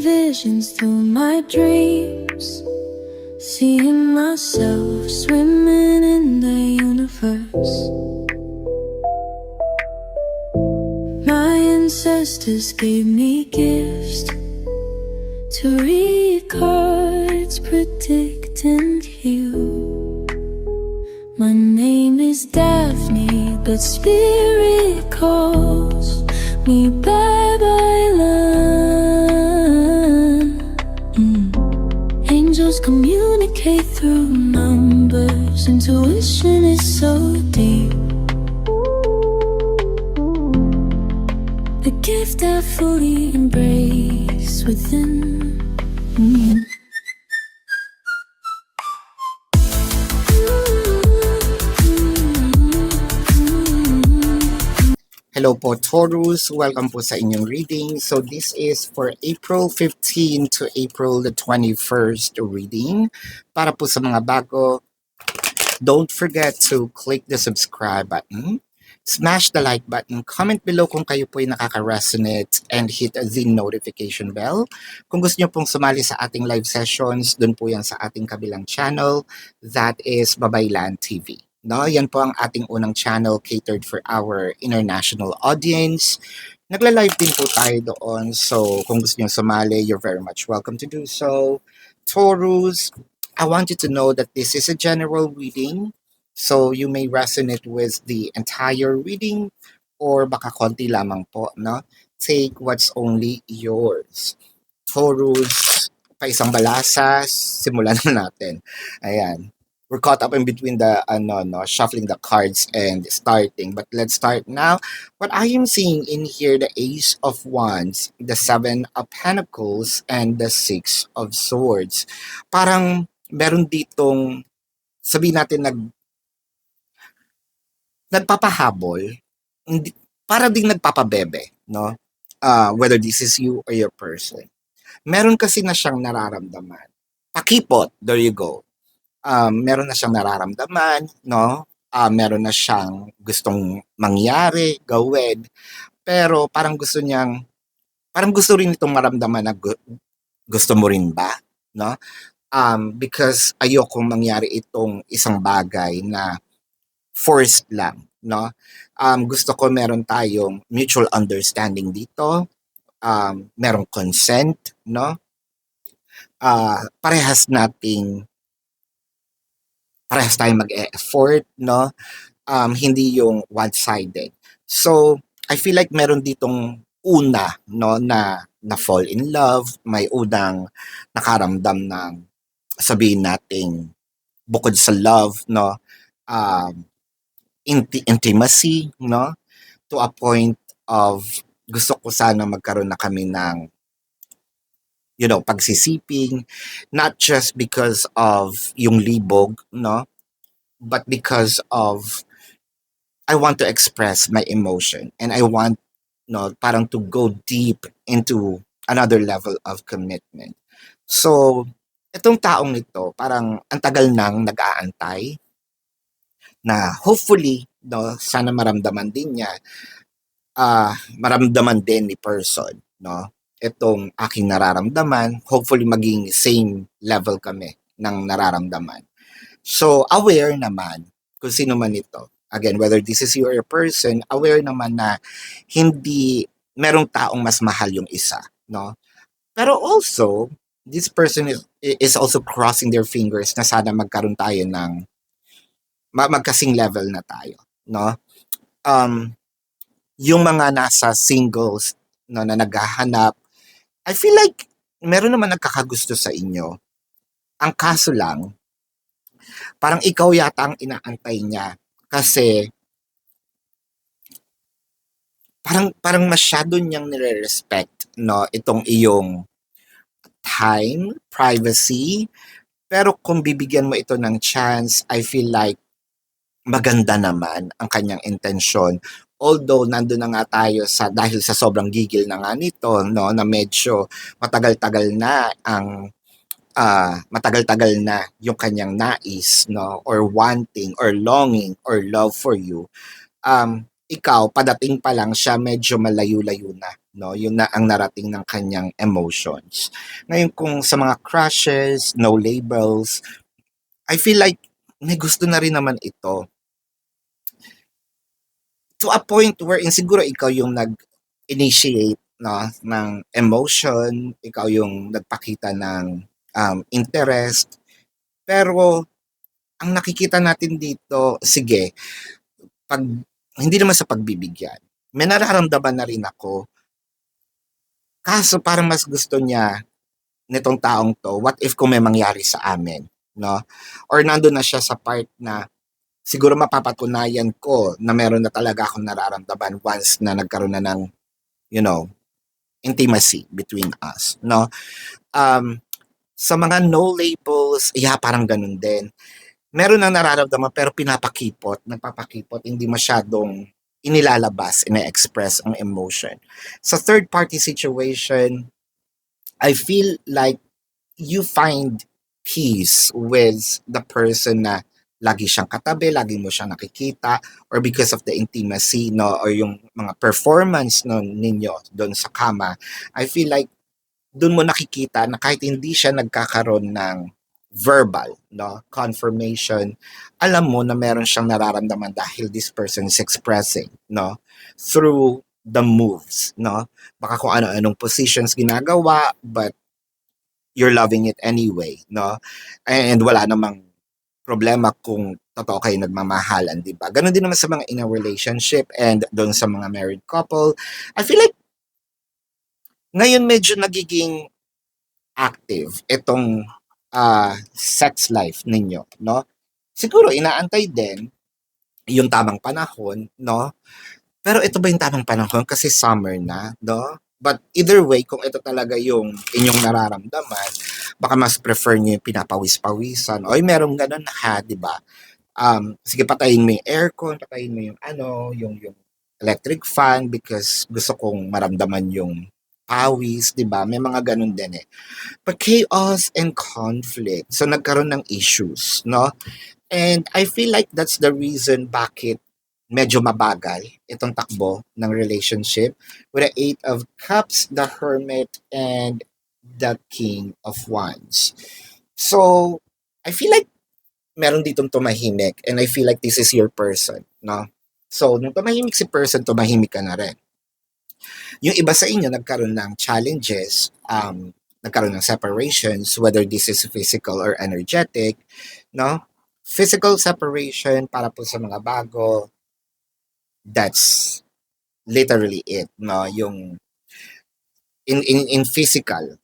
visions through my dreams, seeing myself swimming in the universe. My ancestors gave me gifts to read cards, predict and heal. My name is Daphne, but spirit calls me Babylon. Angels communicate through numbers. Intuition is so deep. The gift I fully embrace within. Hello po Taurus, welcome po sa inyong reading. So this is for April 15 to April the 21st reading. Para po sa mga bago, don't forget to click the subscribe button, smash the like button, comment below kung kayo po ay nakaka-resonate, and hit the notification bell. Kung gusto nyo pong sumali sa ating live sessions, dun po yan sa ating kabilang channel, that is Babaylan TV. No, yan po ang ating unang channel catered for our international audience. Nagla-live din po tayo doon. So, kung gusto niyo sumali, you're very much welcome to do so. Taurus, I want you to know that this is a general reading. So, you may resonate with the entire reading or baka konti lamang po, no? Take what's only yours. Taurus, pa isang balasas, simulan na natin. Ayan. We're caught up in between the shuffling the cards and starting. But let's start now. What I am seeing in here, the Ace of Wands, the Seven of Pentacles, and the Six of Swords. Parang meron ditong, sabihin natin, nagpapahabol, para ding nagpapabebe, no? Whether this is you or your person. Meron kasi na siyang nararamdaman. Pakipot, there you go. Meron na siyang nararamdaman, no? Meron na siyang gustong mangyari, gawin. Pero parang gusto rin itong maramdaman na gusto mo rin ba, no? Because ayokong mangyari itong isang bagay na forced lang, no? Gusto ko meron tayong mutual understanding dito, merong consent, no? Parehas tayong mag-e-effort, no? Hindi yung one-sided. So, I feel like meron ditong una, no, na fall in love, may unang nakaramdam ng, sabihin nating, bukod sa love, no, intimacy, no, to a point of gusto ko sana magkaroon na kami ng pagsisiping, not just because of yung libog, no, but because of I want to express my emotion and I want, parang to go deep into another level of commitment. So, itong taong ito, parang ang tagal nang nag-aantay na hopefully, no, sana maramdaman din niya, maramdaman din ni person, no, itong aking nararamdaman, hopefully maging same level kami ng nararamdaman. So, aware naman kung sino man ito. Again, whether this is you or a person, aware naman na hindi merong taong mas mahal yung isa, no? Pero also, this person is also crossing their fingers na sana magkaroon tayo ng magkasing level na tayo, no? Yung mga nasa singles, no, na naghahanap, I feel like meron naman nagkakagusto sa inyo. Ang kaso lang, parang ikaw yata ang inaantay niya kasi parang masyado niyang nire-respect, no, itong iyong time, privacy. Pero kung bibigyan mo ito ng chance, I feel like maganda naman ang kanyang intensyon. Although nandun na nga tayo dahil sa sobrang gigil na nga nito, no, na medyo matagal-tagal na yung kanyang nais, no, or wanting or longing or love for you. ikaw padating pa lang siya medyo malayo-layo na, 'no, yun na ang narating ng kanyang emotions. Ngayon kung sa mga crushes, no labels, I feel like may gusto na rin naman ito. To a point wherein siguro ikaw yung nag-initiate, 'no, ng emotion, ikaw yung nagpakita ng, interest. Pero ang nakikita natin dito, sige, 'pag hindi naman sa pagbibigyan, may nararamdaman na rin ako, kaso parang mas gusto niya nitong taong 'to, what if kung may mangyari sa amin, 'no? Or nandun na siya sa part na siguro mapapatunayan ko na meron na talaga akong nararamdaman once na nagkaroon na ng, you know, intimacy between us, 'no? Um, sa mga no labels, yeah, parang ganun din. Meron ng nararamdaman pero pinapakipot, nagpapakipot, hindi masyadong inilalabas, ine-express ang emotion. Sa third party situation, I feel like you find peace with the person na lagi siyang katabi, lagi mo siyang nakikita, or because of the intimacy, no, or yung mga performance no ninyo doon sa kama, I feel like doon mo nakikita na kahit hindi siya nagkakaroon ng verbal, no, confirmation, alam mo na meron siyang nararamdaman dahil this person is expressing, no, through the moves, no? Baka kung ano-anong positions ginagawa, but you're loving it anyway, no? And wala namang problema kung totoo kayo nagmamahalan, di ba? Ganon din naman sa mga in a relationship and doon sa mga married couple. I feel like ngayon medyo nagiging active itong sex life ninyo, no? Siguro inaantay din yung tamang panahon, no? Pero ito ba yung tamang panahon kasi summer na, no? But either way, kung ito talaga yung inyong nararamdaman, baka mas prefer niyo yung pinapawis-pawisan. Oy, merong ganun ha, di ba? Sige, patayin mo yung aircon, patayin mo yung ano, yung electric fan because gusto kong maramdaman yung pawis, di ba? May mga ganun din eh. But chaos and conflict. So nagkaroon ng issues, no? And I feel like that's the reason bakit medyo mabagal itong takbo ng relationship with the Eight of Cups, the Hermit, and the King of Wands. So, I feel like meron ditong tumahimik and I feel like this is your person, no? So, nung tumahimik si person, tumahimik ka na rin. Yung iba sa inyo nagkaroon ng challenges, nagkaroon ng separations, whether this is physical or energetic, no? Physical separation para po sa mga bago, that's literally it, no? Yung in physical,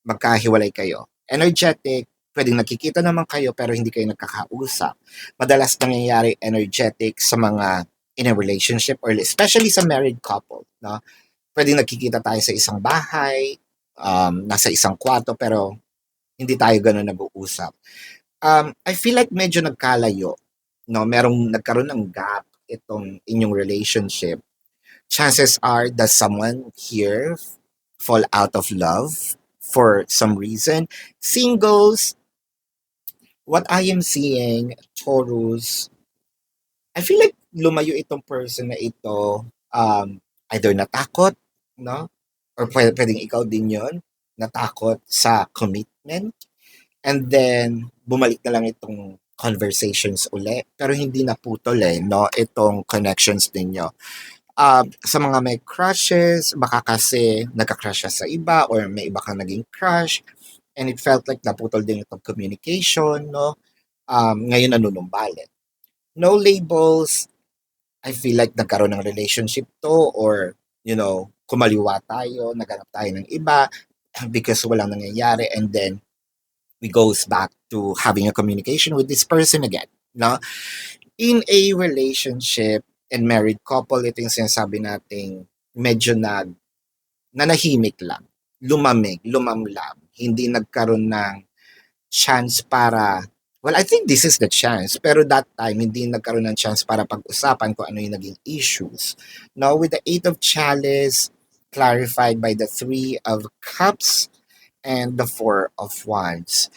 magkahiwalay kayo. Energetic, pwedeng nakikita naman kayo pero hindi kayo nagkakausap. Madalas nangyayari energetic sa mga in a relationship or especially sa married couple, no? Pwedeng nakikita tayo sa isang bahay, nasa isang kwarto pero hindi tayo gano'n nag-uusap. I feel like medyo nagkalayo, no? Merong nagkaroon ng gap itong inyong relationship. Chances are that someone here fall out of love for some reason. Singles, what I am seeing, Taurus, I feel like lumayo itong person na ito, either natakot, no? Or pwedeng ikaw din yon, natakot sa commitment. And then, bumalik na lang itong conversations uli. Pero hindi naputol eh, no? Itong connections ninyo. Sa mga may crushes, baka kasi nagka-crush siya sa iba or may iba kang naging crush and it felt like naputol din itong communication, no? Ngayon nanunumbalik. No labels, I feel like nagkaroon ng relationship to or, kumaliwa tayo, naghanap tayo ng iba because walang nangyayari and then we goes back to having a communication with this person again, no? In a relationship and married couple, ito yung sinasabi nating medyo nanahimik lang, lumamig, lumamlam, hindi nagkaroon ng chance para, well, I think this is the chance, pero that time, hindi nagkaroon ng chance para pag-usapan kung ano yung naging issues. Now, with the Eight of Chalice, clarified by the Three of Cups, and the Four of Wands.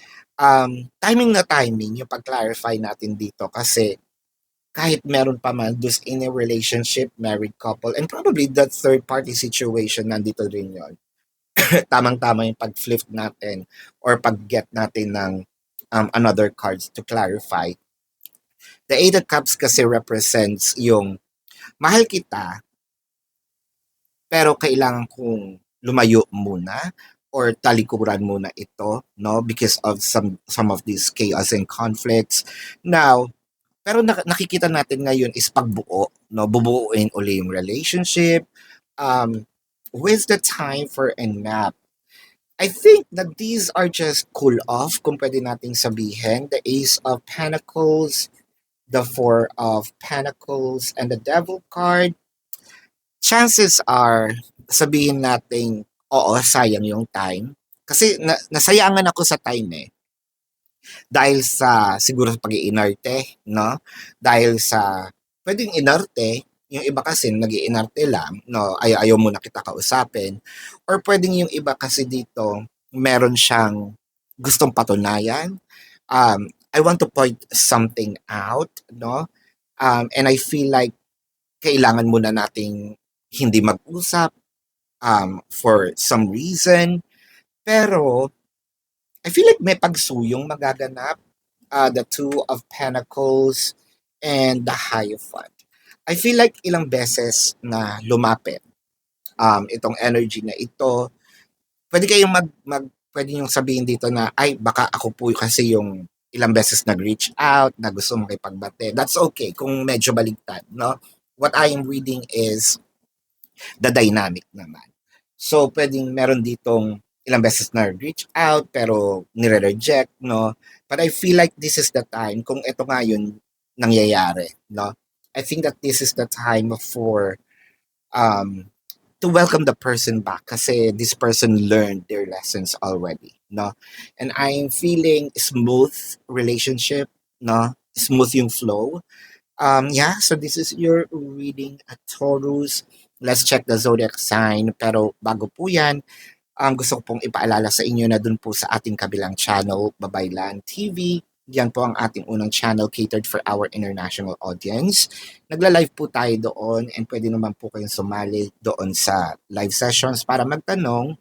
Timing na timing yung pag-clarify natin dito kasi kahit meron pa man those in a relationship, married couple, and probably that third party situation, nandito rin yon. Tamang-tama yung pag-flip natin or pag-get natin ng another cards to clarify. The Eight of Cups kasi represents yung mahal kita, pero kailangan kong lumayo muna or talikuran muna ito, no, because of some of these chaos and conflicts. Now, pero nakikita natin ngayon is pagbuo, no, bubuuin uli yung relationship, um with the time for a nap. I think that these are just cool off, kung pwede nating sabihin. The Ace of Pentacles, the Four of Pentacles, and the Devil card. Chances are, sabihin natin, oo, sayang yung time. Kasi nasayangan ako sa time eh. Dahil sa, siguro sa pag-iinarte, no? Dahil sa, pwedeng inarte, yung iba kasi nag-iinarte lang, no? Ayaw mo na kita kausapin. Or pwedeng yung iba kasi dito, meron siyang gustong patunayan. I want to point something out, no? And I feel like kailangan muna nating hindi mag-usap for some reason. Pero, I feel like may pagsuyong magaganap. The Two of Pentacles and the Hierophant. I feel like ilang beses na lumapit itong energy na ito. Pwede kayong pwede yung sabihin dito na, ay, baka ako po kasi yung ilang beses nag-reach out, na gusto makipagbate. That's okay kung medyo baligtad, no? What I am reading is the dynamic naman. So, pwedeng meron ditong ilang beses na reach out pero nire-reject, no? But I feel like this is the time, kung ito nga yun nangyayari, no? I think that this is the time for to welcome the person back kasi this person learned their lessons already, no? And I'm feeling smooth relationship, no? Smooth yung flow. Yeah, so this is your reading at Taurus. Let's check the zodiac sign. Pero bago po yan, gusto ko pong ipaalala sa inyo na dun po sa ating kabilang channel, Babaylan TV. Yan po ang ating unang channel catered for our international audience. Nagla-live po tayo doon and pwede naman po kayong sumali doon sa live sessions para magtanong.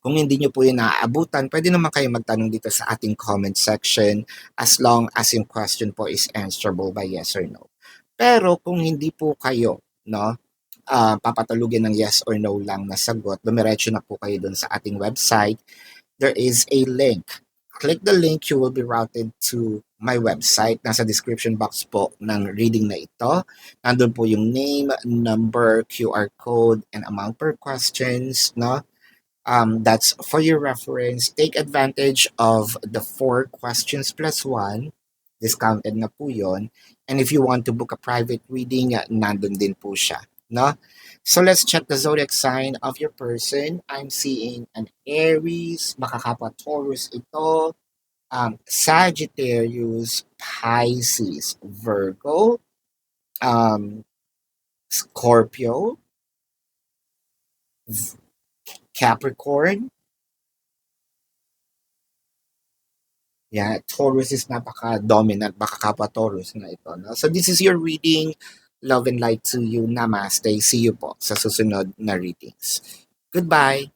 Kung hindi nyo po yun naaabutan, pwede naman kayo magtanong dito sa ating comment section as long as yung question po is answerable by yes or no. Pero kung hindi po kayo, no, papatalugin ng yes or no lang na sagot, dumiretso na po kayo dun sa ating website. There is a link. Click the link, you will be routed to my website. Nasa description box po ng reading na ito. Nandun po yung name, number, QR code, and amount per questions, no? That's for your reference. Take advantage of the 4 questions plus 1. Discounted na po yun. And if you want to book a private reading, nandun din po siya, no? So let's check the zodiac sign of your person. I'm seeing an Aries, makakapwa Taurus ito, Sagittarius, Pisces, Virgo, Scorpio, Capricorn. Yeah, Taurus is napaka-dominant, makakapwa Taurus na ito, no? So this is your reading. Love and light to you. Namaste. See you po sa susunod na readings. Goodbye.